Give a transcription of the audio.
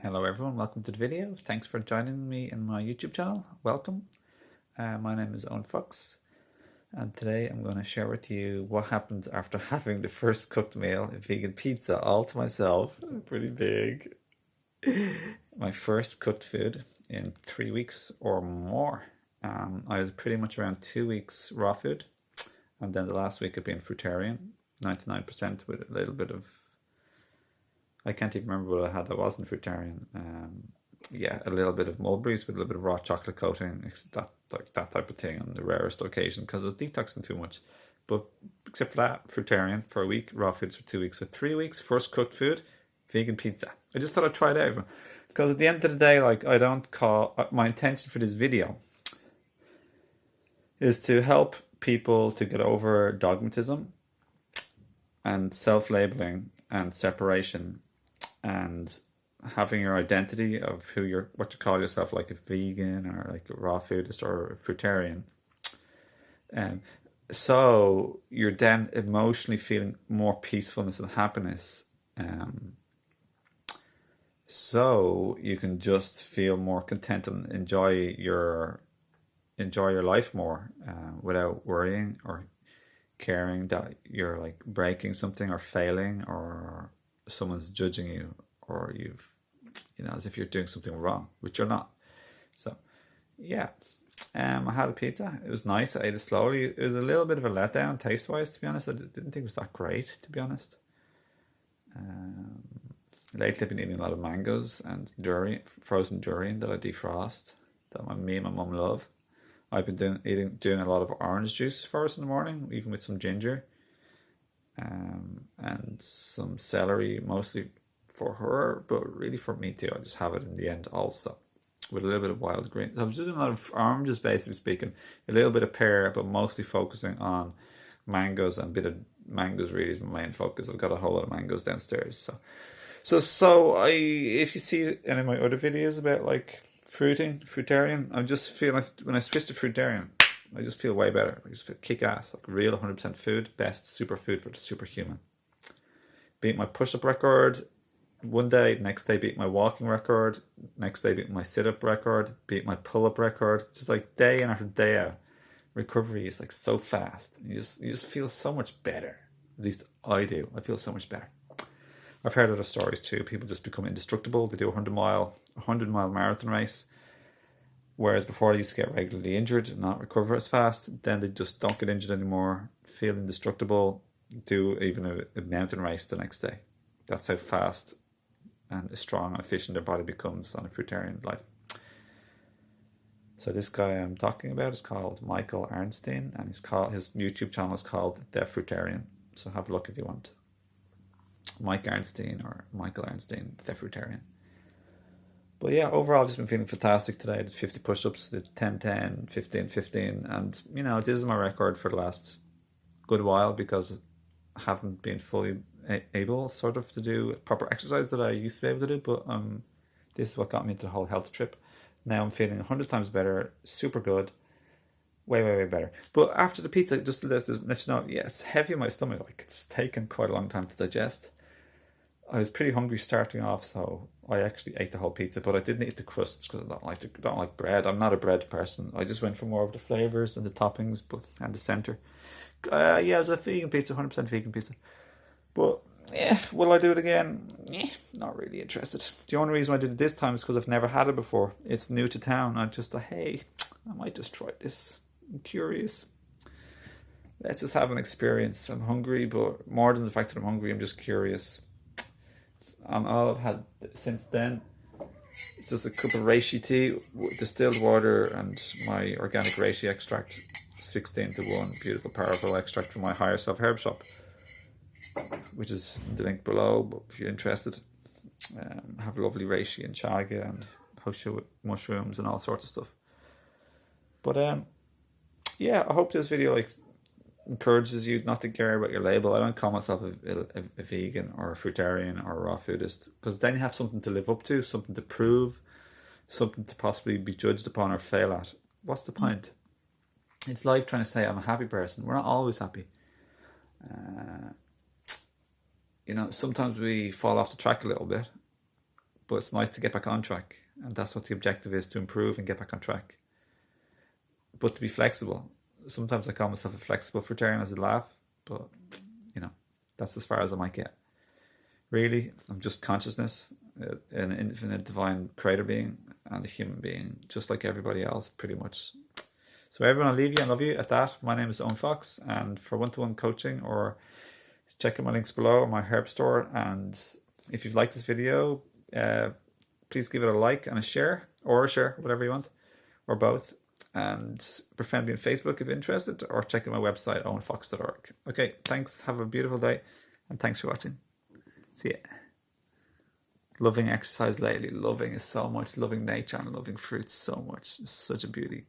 Hello everyone, welcome to the video. Thanks for joining me in my YouTube channel. Welcome. My name is Owen Fox and today I'm going to share with you what happened after having the first cooked meal, a vegan pizza, all to myself. Pretty big. My first cooked food in 3 weeks or more. I was pretty much around 2 weeks raw food, and then the last week I've been fruitarian, 99% with a little bit of, I can't even remember what I had that wasn't fruitarian. Yeah, a little bit of mulberries with a little bit of raw chocolate coating, that type of thing on the rarest occasion because I was detoxing too much. But except for that, fruitarian for a week, raw foods for 2 weeks. So 3 weeks, first cooked food, vegan pizza. I just thought I'd try it out because at the end of the day, like, I don't call my intention for this video is to help people to get over dogmatism and self-labeling and separation and having your identity of what you call yourself, like a vegan or like a raw foodist or a fruitarian. So you're then emotionally feeling more peacefulness and happiness. So you can just feel more content and enjoy your life more without worrying or caring that you're like breaking something or failing or someone's judging you or as if you're doing something wrong, which you're not. So yeah, I had a pizza. It was nice. I ate it slowly. It was a little bit of a letdown taste wise, to be honest. I didn't think it was that great, to be honest. Lately I've been eating a lot of mangoes and durian, frozen durian that I defrost, that me and my mum love. I've been doing a lot of orange juice for us in the morning, even with some ginger, and some celery, mostly for her, but really for me too. I just have it in the end also, with a little bit of wild green. I was doing a lot of oranges, basically speaking, a little bit of pear, but mostly focusing on mangoes, and a bit of mangoes really is my main focus. I've got a whole lot of mangoes downstairs. If you see any of my other videos about like fruitarian, I just feel like when I switch to fruitarian, I just feel way better. I just feel kick ass, like real 100% food, best superfood for the superhuman. Beat my push-up record one day, next day beat my walking record, next day beat my sit-up record, beat my pull-up record, just like day in after day out. Recovery is like so fast. You just feel so much better. At least I do. I feel so much better. I've heard other stories too. People just become indestructible. They do a 100-mile marathon race, whereas before they used to get regularly injured and not recover as fast. Then they just don't get injured anymore, feel indestructible, do even a mountain race the next day. That's how fast and strong and efficient their body becomes on a fruitarian life. So this guy I'm talking about is called Michael Arnstein, and his YouTube channel is called The Fruitarian. So have a look if you want. Mike Arnstein or Michael Arnstein, The Fruitarian. But yeah, overall, I've just been feeling fantastic today. I did 50 push-ups, did 10-10, 15-15, and this is my record for the last good while because I haven't been fully able sort of to do proper exercise that I used to be able to do, but this is what got me into the whole health trip. Now I'm feeling 100 times better, super good, way better. But after the pizza, just to let you know, yeah, it's heavy in my stomach, like it's taken quite a long time to digest. I was pretty hungry starting off, so I actually ate the whole pizza, but I didn't eat the crusts because I don't like bread. I'm not a bread person. I just went for more of the flavors and the toppings, and the center. Yeah, it was a vegan pizza, 100% vegan pizza. But yeah, will I do it again? Not really interested. The only reason I did it this time is because I've never had it before. It's new to town. I just thought, hey, I might just try this. I'm curious. Let's just have an experience. I'm hungry, but more than the fact that I'm hungry, I'm just curious. And all I've had since then is just a cup of reishi tea, distilled water, and my organic reishi extract, 16:1, beautiful, powerful extract from my Higher Self Herb shop, which is the link below. But if you're interested, have lovely reishi and chaga and hosho mushrooms and all sorts of stuff. But yeah, I hope this video encourages you not to care about your label. I don't call myself a vegan or a fruitarian or a raw foodist, because then you have something to live up to, something to prove, something to possibly be judged upon or fail at. What's the point? It's like trying to say I'm a happy person. We're not always happy. Sometimes we fall off the track a little bit, but it's nice to get back on track. And that's what the objective is, to improve and get back on track. But to be flexible. Sometimes I call myself a flexible fruitarian as a laugh, but you know, that's as far as I might get. Really, I'm just consciousness, an infinite divine creator being, and a human being, just like everybody else, pretty much. So everyone, I'll leave you and love you at that. My name is Owen Fox, and for one-to-one coaching, or check out my links below, or my herb store. And if you've liked this video, please give it a like and a share, or a share, whatever you want, or both. And befriend me on Facebook if you're interested, or check out my website, owenfox.org. Okay, thanks. Have a beautiful day, and thanks for watching. See ya. Loving exercise lately. Loving is so much. Loving nature and loving fruits so much. It's such a beauty.